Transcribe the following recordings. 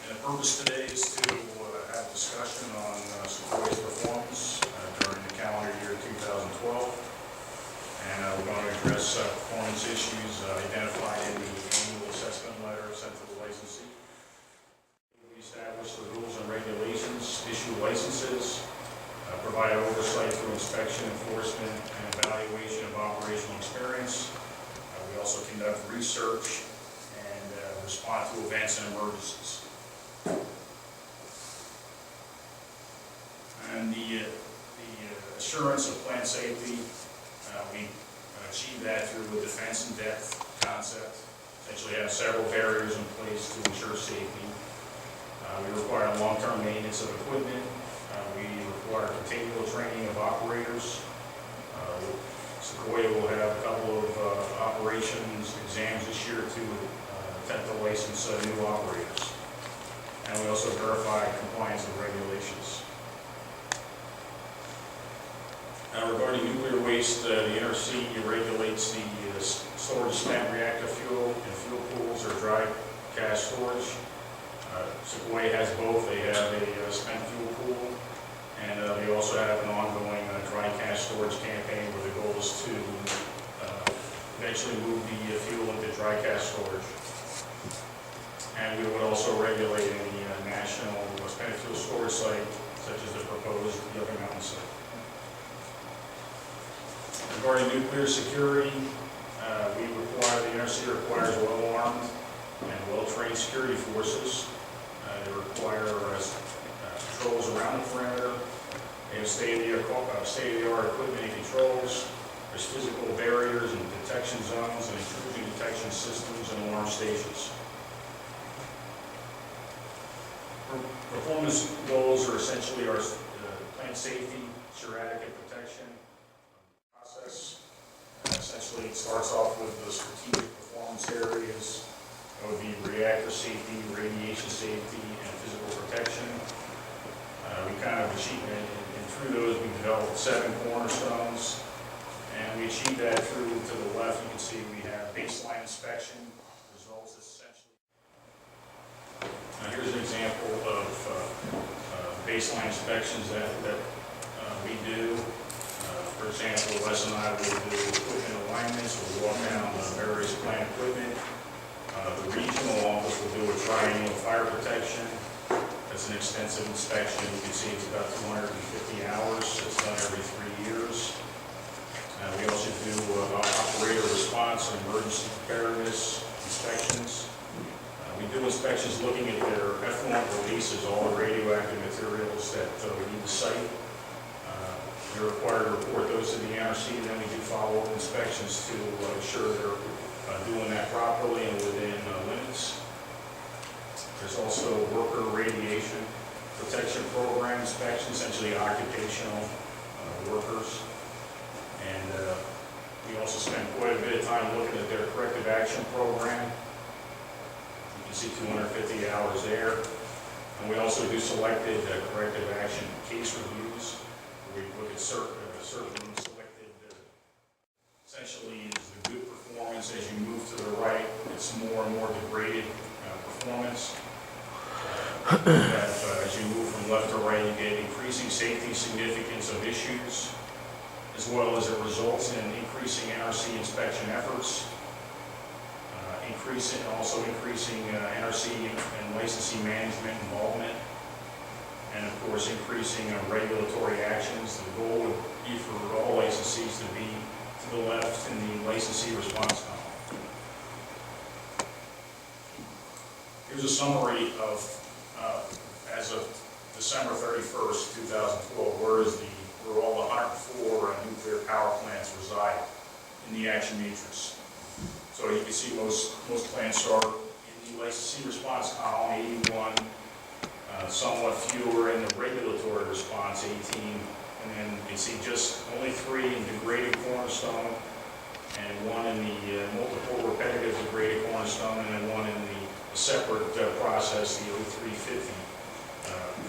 And the purpose today is to have a discussion on Sequoiah's performance during the calendar year 2012. And we're going to address performance issues identified in the annual assessment letter sent to the licensee. We establish the rules and regulations, issue licenses, provide oversight through inspection, enforcement, and evaluation of operational experience. We also conduct research and respond to events and emergencies. And the assurance of plant safety, we achieve that through a defense in depth concept. Essentially have several barriers in place to ensure safety. We require long-term maintenance of equipment. We require continual training of operators. Sequoyah will have a couple of operations exams this year to attempt to license new operators. And we also verify compliance with regulations. Regarding nuclear waste, the NRC regulates the storage of spent reactor fuel in fuel pools or dry cache storage. Sequoyah has both. They have a spent fuel pool, and they also have an ongoing dry cache storage campaign where the goal is to eventually move the fuel into dry cache storage. And we would also regulate any national spent fuel storage site, such as the proposed Yucca Mountain site. Regarding nuclear security, the NRC requires well-armed and well-trained security forces. They require controls around the perimeter. They have state-of-the-art equipment and controls. There's physical barriers and detection zones and intrusion detection systems and alarm stations. Performance goals are essentially our plant safety, erratic and protection process. Essentially, it starts off with the strategic performance areas. That would be reactor safety, radiation safety, and physical protection. We kind of achieve it, and through those we developed 7 cornerstones, and we achieve that through, to the left you can see we have baseline inspection results essentially. Here's an example of baseline inspections that we do. For example, Les and I will do equipment alignments. We'll walk down various plant equipment. The regional office will do a triennial fire protection. That's an extensive inspection. You can see it's about 250 hours. It's done every 3 years. We also do operator response and emergency preparedness inspections. We do inspections looking at their effluent releases, all the radioactive materials that leave the site. We're required to report those to the NRC, and then we do follow-up inspections to ensure they're doing that properly and within limits. There's also worker radiation protection program inspection, essentially occupational workers. And we also spend quite a bit of time looking at their corrective action program. You can see 250 hours there. And we also do selected corrective action case reviews. We look at certain selected, essentially is the good performance. As you move to the right, it's more and more degraded performance. As you move from left to right, you get increasing safety significance of issues, as well as it results in increasing NRC inspection efforts, also increasing NRC and licensee management involvement, and of course increasing regulatory actions. The goal would be for all licensees to be to the left in the licensee response column. Here's a summary of, as of December 31st, 2012, where all the 104 nuclear power plants reside in the action matrix. So you can see most plants are in the licensee response column, 81, somewhat fewer in the regulatory response, 18, and then you can see just only 3 in degraded cornerstone, and 1 in the multiple repetitive degraded cornerstone, and then 1 in the separate process, the 0350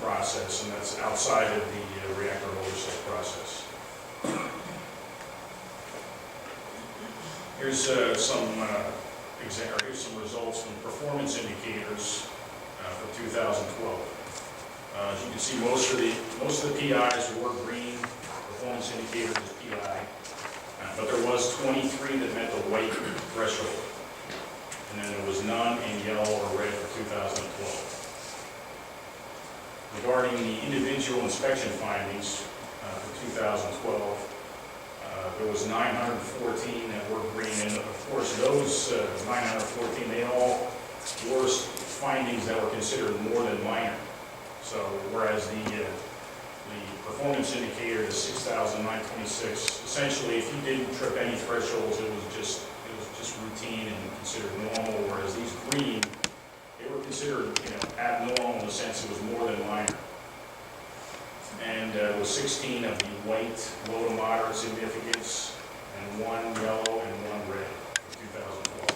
process, and that's outside of the reactor oversight process. Here's some results from performance indicators for 2012. 2012. As you can see, most of the PIs were green, performance indicators is PI, but there was 23 that met the white threshold, and then there was none in yellow or red for 2012. Regarding the individual inspection findings for 2012, there was 914 that were green, and of course those 914, they all were findings that were considered more than minor. So whereas the performance indicator, the 6,926, essentially if you didn't trip any thresholds, it was just routine and considered normal. Whereas these green, they were considered abnormal in the sense it was more than minor. And there was 16 of the white, low to moderate significance, and 1 yellow and 1 red for 2012.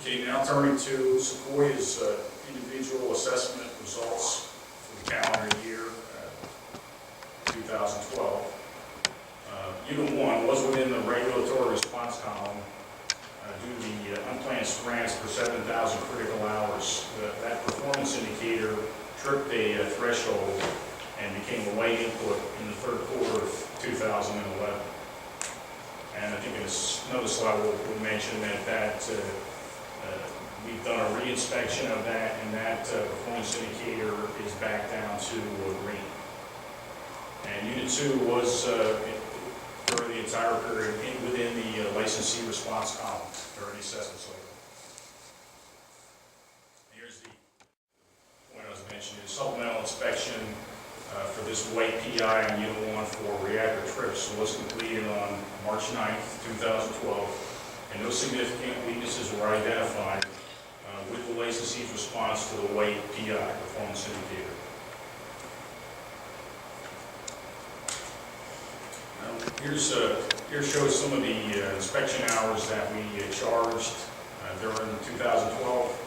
Okay, now turning to Sequoiah's individual assessment results for the calendar year 2012. Unit 1 was within the regulatory response column due to the unplanned strands for 7,000 critical hours. That performance indicator tripped a threshold and became a white input in the third quarter of 2011. And I think in another slide we'll mention that we've done a re-inspection of that, and that performance indicator is back down to green. And Unit 2 was during the entire period within the licensee response column during the assessment cycle. Here's the point I was mentioning. The supplemental inspection for this white PI on Unit 1 for reactor trips was completed on March 9th, 2012, and no significant weaknesses were identified with the licensee's response to the white PI performance indicator. Here shows some of the inspection hours that we charged during 2012.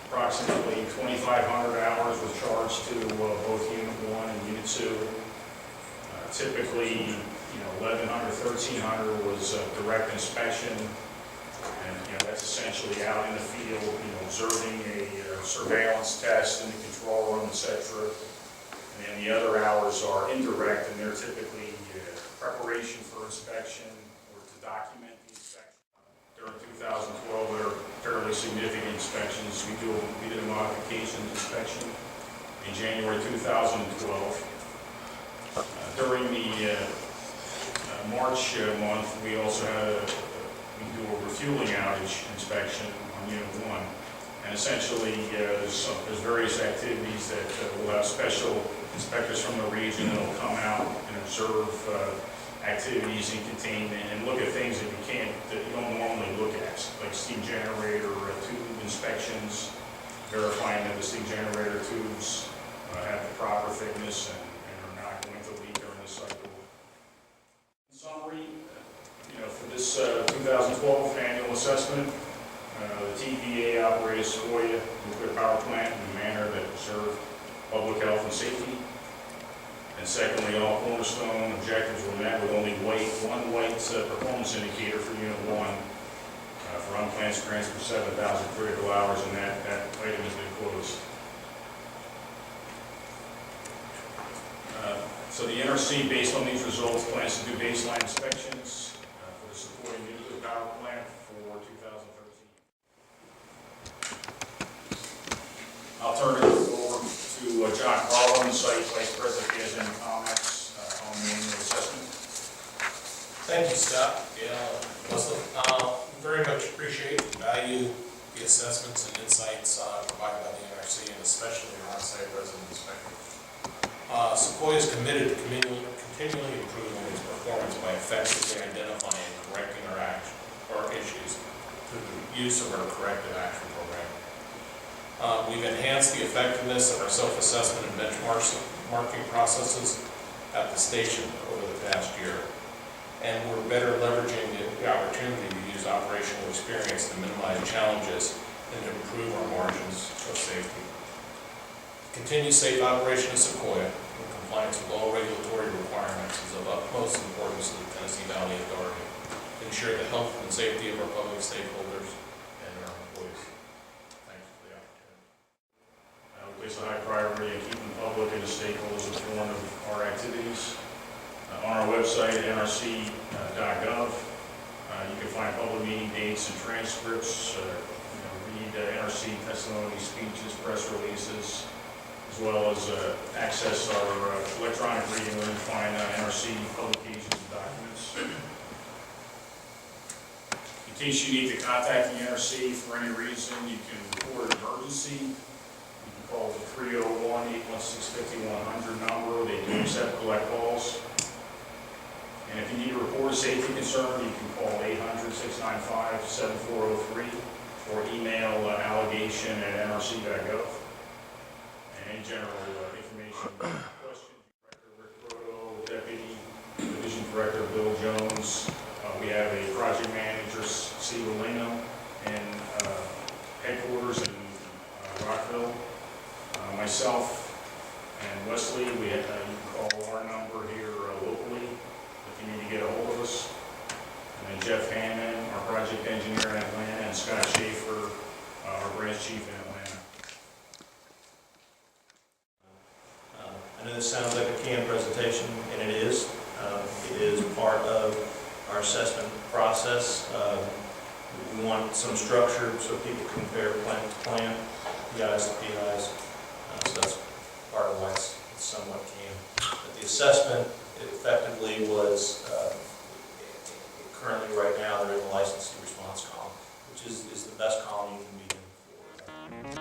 Approximately 2,500 hours was charged to both Unit 1 and Unit 2. Typically, 1,100, 1,300 was direct inspection, and that's essentially out in the field, observing a surveillance test in the control room, etc. And the other hours are indirect, and they're typically preparation for inspection or to document the inspection. During 2012, there are fairly significant inspections. We did a modification inspection in January 2012. During the March month, we also had we do a refueling outage inspection on Unit 1. And essentially, there's various activities that we'll have special inspectors from the region that will come out and observe activities in containment and look at things that you don't normally look at, like steam generator tube inspections, verifying that the steam generator tubes have the proper thickness and are not going to leak during the cycle. In summary, for this 2012 annual assessment, the TVA operated Sequoyah nuclear power plant in a manner that preserved public health and safety. And secondly, all cornerstone objectives were met with only one white performance indicator for Unit 1 for unplanned strands for 7,000 critical hours, and that item has been closed. So the NRC, based on these results, plans to do baseline inspections for the Sequoyah nuclear power plant for 2013. I'll turn it over to John Carlin, Site Vice President, if he has any comments on the annual assessment. Thank you, Scott. Leslie, very much appreciate and value the assessments and insights provided by the NRC, and especially our on-site resident inspector. Sequoyah is committed to continually improving its performance by effectively identifying and correcting our issues through the use of our corrective action program. We've enhanced the effectiveness of our self-assessment and benchmarking processes at the station over the past year. And we're better leveraging the opportunity to use operational experience to minimize challenges and to improve our margins of safety. Continued safe operation of Sequoyah in compliance with all regulatory requirements is of utmost importance to the Tennessee Valley Authority to ensure the health and safety of our public stakeholders and our employees. website, nrc.gov. You can find public meeting dates and transcripts, read NRC testimony, speeches, press releases, as well as access our electronic reading room, find NRC publications and documents. In case you need to contact the NRC for any reason, you can report an emergency. You can call the 301-816-5100 number. They do accept collect calls. And if you need to report a safety concern, you can call 800-695-7403 or email allegation@nrc.gov. And any general information questions, Director Rick Roto, Deputy Division Director Bill Jones. We have a project manager, Steve Lino, in headquarters in Rockville. Myself and Wesley, you can call our number here locally if you need to get a hold of us. And then Jeff Hammond, our project engineer in Atlanta, and Scott Schaefer, our branch chief in Atlanta. I know this sounds like a canned presentation, and it is. It is part of our assessment process. We want some structure so people can compare plant to plant, PIs to PIs. So that's part of why it's somewhat canned. But the assessment effectively was, currently right now they're in the licensee response column, which is the best column you can be in for